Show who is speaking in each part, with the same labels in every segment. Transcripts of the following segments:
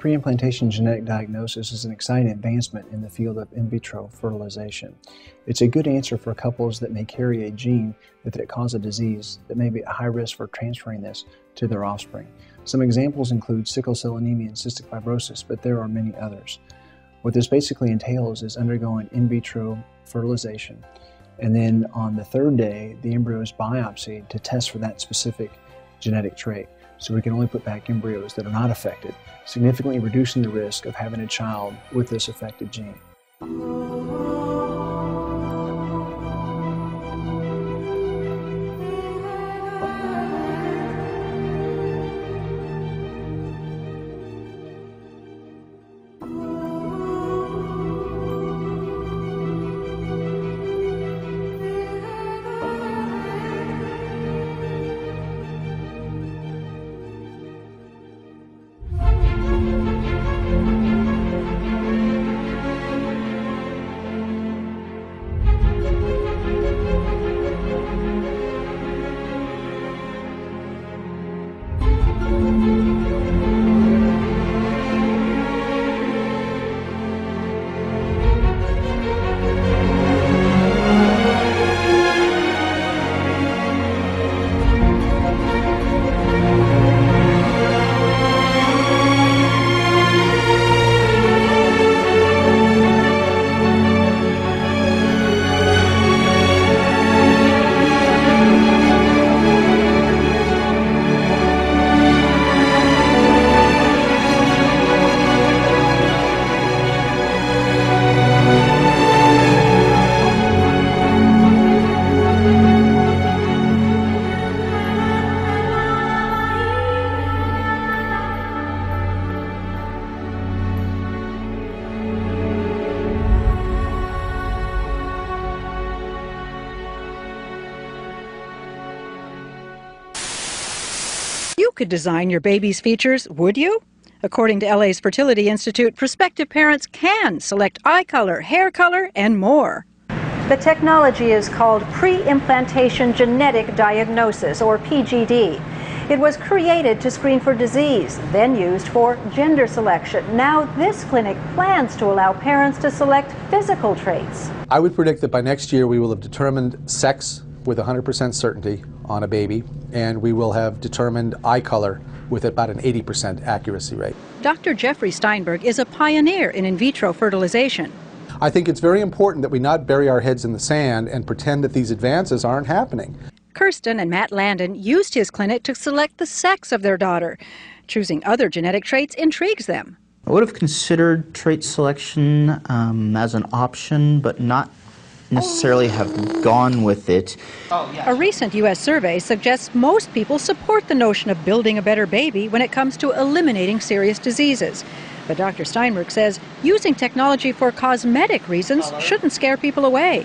Speaker 1: Pre-implantation genetic diagnosis is an exciting advancement in the field of in vitro fertilization. It's a good answer for couples that may carry a gene that cause a disease that may be at high risk for transferring this to their offspring. Some examples include sickle cell anemia and cystic fibrosis, but there are many others. What this basically entails is undergoing in vitro fertilization, and then on the third day, the embryo is biopsied to test for that specific genetic trait. So we can only put back embryos that are not affected, significantly reducing the risk of having a child with this affected gene.
Speaker 2: You could design your baby's features, would you? According to LA's Fertility Institute, prospective parents can select eye color, hair color, and more. The technology is called pre-implantation genetic diagnosis, or PGD. It was created to screen for disease, then used for gender selection. Now this clinic plans to allow parents to select physical traits.
Speaker 3: I would predict that by next year we will have determined sex with 100% certainty on a baby, and we will have determined eye color with about an 80% accuracy rate.
Speaker 2: Dr. Jeffrey Steinberg is a pioneer in vitro fertilization.
Speaker 3: I think it's very important that we not bury our heads in the sand and pretend that these advances aren't happening.
Speaker 2: Kirsten and Matt Landon used his clinic to select the sex of their daughter. Choosing other genetic traits intrigues them.
Speaker 4: I would have considered trait selection as an option, but not necessarily have gone with it.
Speaker 2: A recent U.S. survey suggests most people support the notion of building a better baby when it comes to eliminating serious diseases. But Dr. Steinberg says using technology for cosmetic reasons shouldn't scare people away.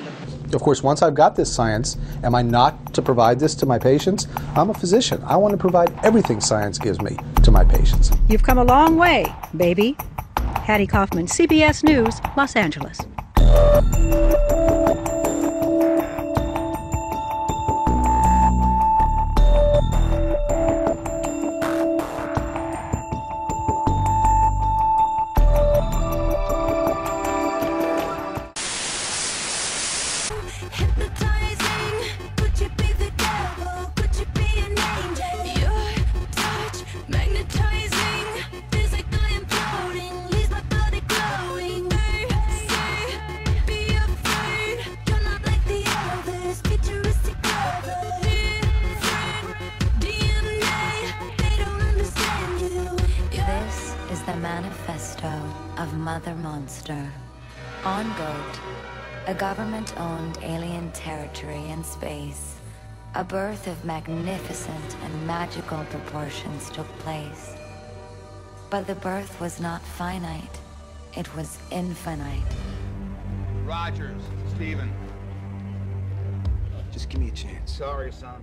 Speaker 3: Of course, once I've got this science, am I not to provide this to my patients? I'm a physician. I want to provide everything science gives me to my patients.
Speaker 2: You've come a long way, baby. Hattie Kaufman, CBS News, Los Angeles.
Speaker 5: On Goat, a government-owned alien territory in space, a birth of magnificent and magical proportions took place. But the birth was not finite, it was infinite.
Speaker 6: Rogers, Steven.
Speaker 7: Just give me a chance.
Speaker 6: Sorry, son.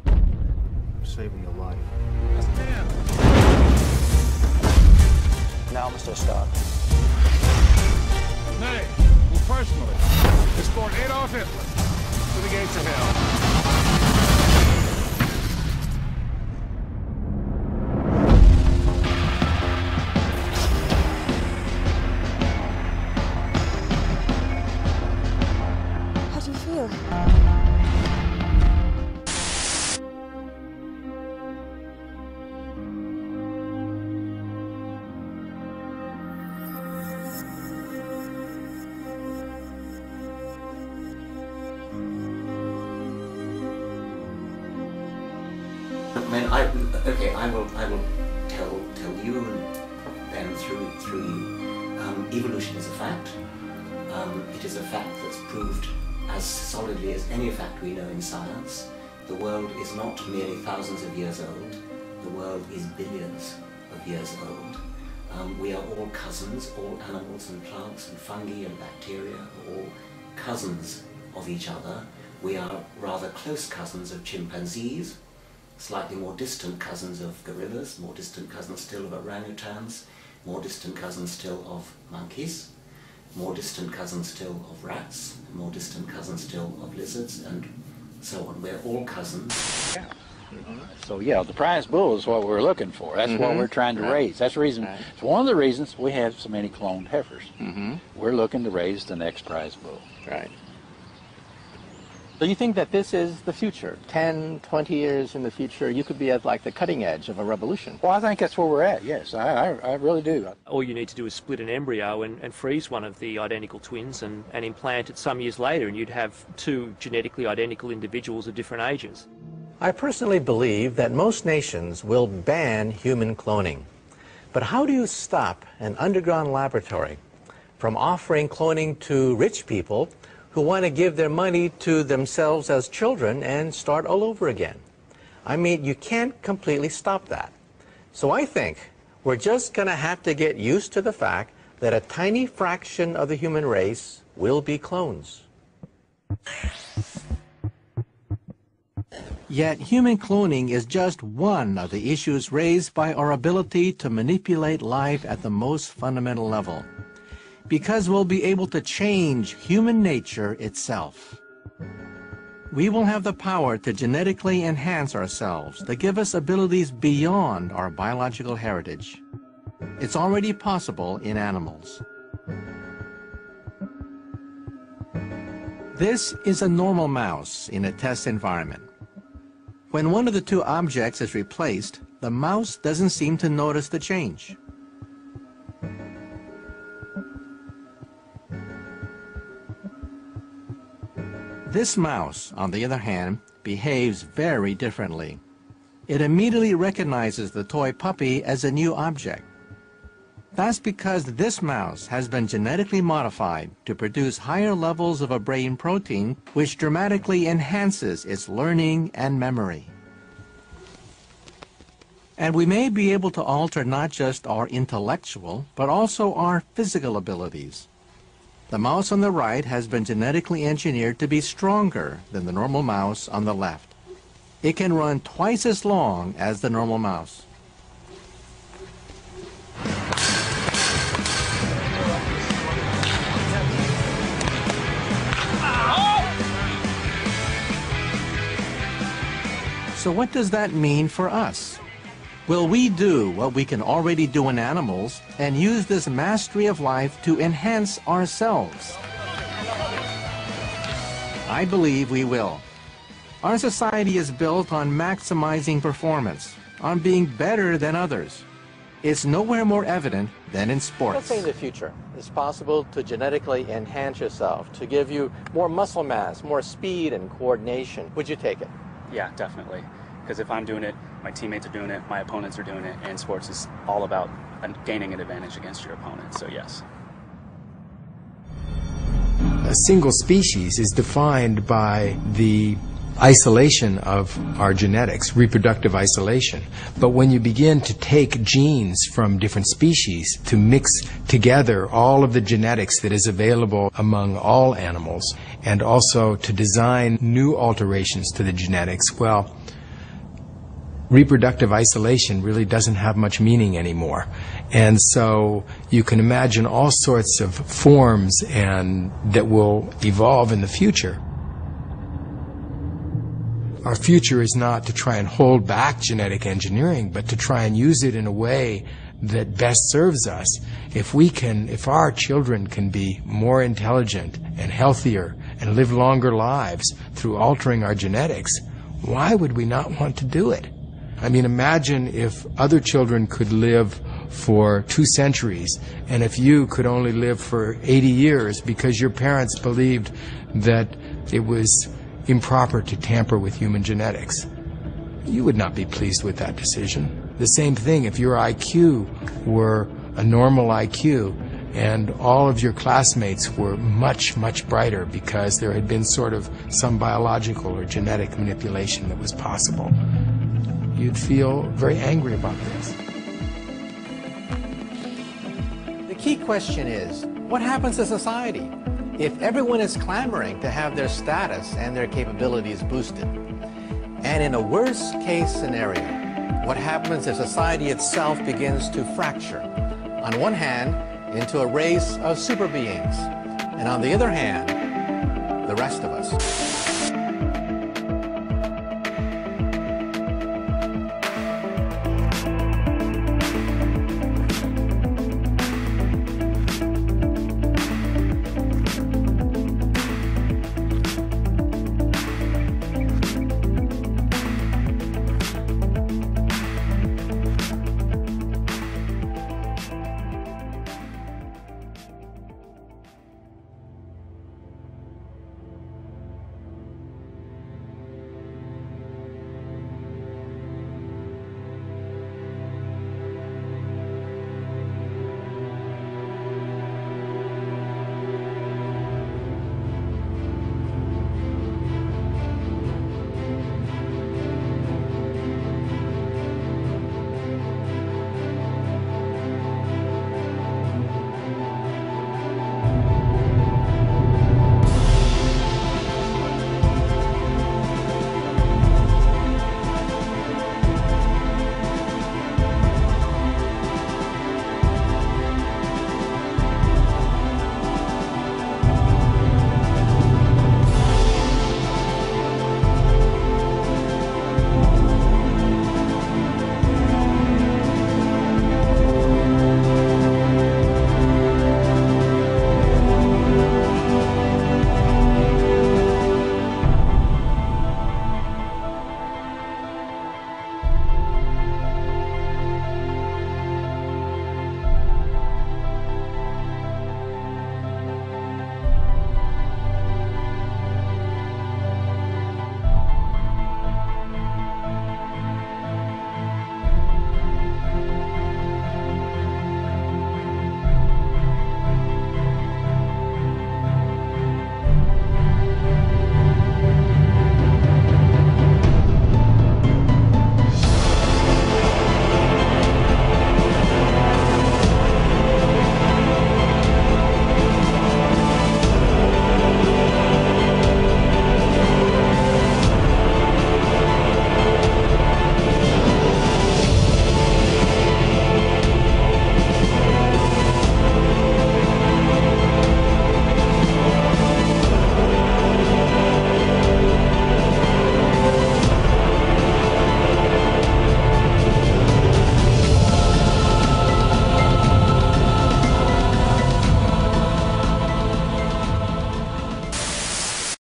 Speaker 7: I'm saving your life.
Speaker 6: Yes, ma'am.
Speaker 7: Now Mr. Stark.
Speaker 6: Nay, well, personally, escort Adolf Hitler to the gates of hell.
Speaker 8: Okay, I will tell you and then through you. Evolution is a fact. It is a fact that's proved as solidly as any fact we know in science. The world is not merely thousands of years old. The world is billions of years old. We are all cousins. All animals and plants and fungi and bacteria are all cousins of each other. We are rather close cousins of chimpanzees, slightly more distant cousins of gorillas, more distant cousins still of orangutans, more distant cousins still of monkeys, more distant cousins still of rats, more distant cousins still of lizards, and so on. We're all cousins.
Speaker 9: Yeah. So yeah, the prize bull is what we're looking for. That's what we're trying to raise. That's the reason. It's one of the reasons we have so many cloned heifers. We're looking to raise the next prize bull.
Speaker 10: Right. So you think that this is the future? 10, 20 years in the future, you could be at like the cutting edge of a revolution?
Speaker 9: Well, I think that's where we're at, yes. I really do.
Speaker 11: All you need to do is split an embryo and freeze one of the identical twins and implant it some years later, and you'd have two genetically identical individuals of different ages.
Speaker 10: I personally believe that most nations will ban human cloning. But how do you stop an underground laboratory from offering cloning to rich people who want to give their money to themselves as children and start all over again? I mean, you can't completely stop that. So I think we're just going to have to get used to the fact that a tiny fraction of the human race will be clones. Yet human cloning is just one of the issues raised by our ability to manipulate life at the most fundamental level, because we'll be able to change human nature itself. We will have the power to genetically enhance ourselves, to give us abilities beyond our biological heritage. It's already possible in animals. This is a normal mouse in a test environment. When one of the two objects is replaced, the mouse doesn't seem to notice the change. This mouse, on the other hand, behaves very differently. It immediately recognizes the toy puppy as a new object. That's because this mouse has been genetically modified to produce higher levels of a brain protein, which dramatically enhances its learning and memory. And we may be able to alter not just our intellectual, but also our physical abilities. The mouse on the right has been genetically engineered to be stronger than the normal mouse on the left. It can run twice as long as the normal mouse. So what does that mean for us? Will we do what we can already do in animals and use this mastery of life to enhance ourselves? I believe we will. Our society is built on maximizing performance, on being better than others. It's nowhere more evident than in sports. Let's say in the future, it's possible to genetically enhance yourself, to give you more muscle mass, more speed and coordination. Would you take it?
Speaker 12: Yeah, definitely. Because if I'm doing it, my teammates are doing it, my opponents are doing it, and sports is all about gaining an advantage against your opponent, so yes.
Speaker 13: A single species is defined by the isolation of our genetics, reproductive isolation. But when you begin to take genes from different species to mix together all of the genetics that is available among all animals, and also to design new alterations to the genetics, well, reproductive isolation really doesn't have much meaning anymore. And so you can imagine all sorts of forms and that will evolve in the future. Our future is not to try and hold back genetic engineering, but to try and use it in a way that best serves us. If our children can be more intelligent and healthier and live longer lives through altering our genetics, why would we not want to do it? I mean, imagine if other children could live for 2 centuries, and if you could only live for 80 years because your parents believed that it was improper to tamper with human genetics. you would not be pleased with that decision. The same thing if your IQ were a normal IQ and all of your classmates were much, much brighter because there had been sort of some biological or genetic manipulation that was possible. You'd feel very angry about this.
Speaker 10: The key question is, what happens to society if everyone is clamoring to have their status and their capabilities boosted? And in a worst-case scenario, what happens if society itself begins to fracture? On one hand, into a race of super beings, and on the other hand, the rest of us.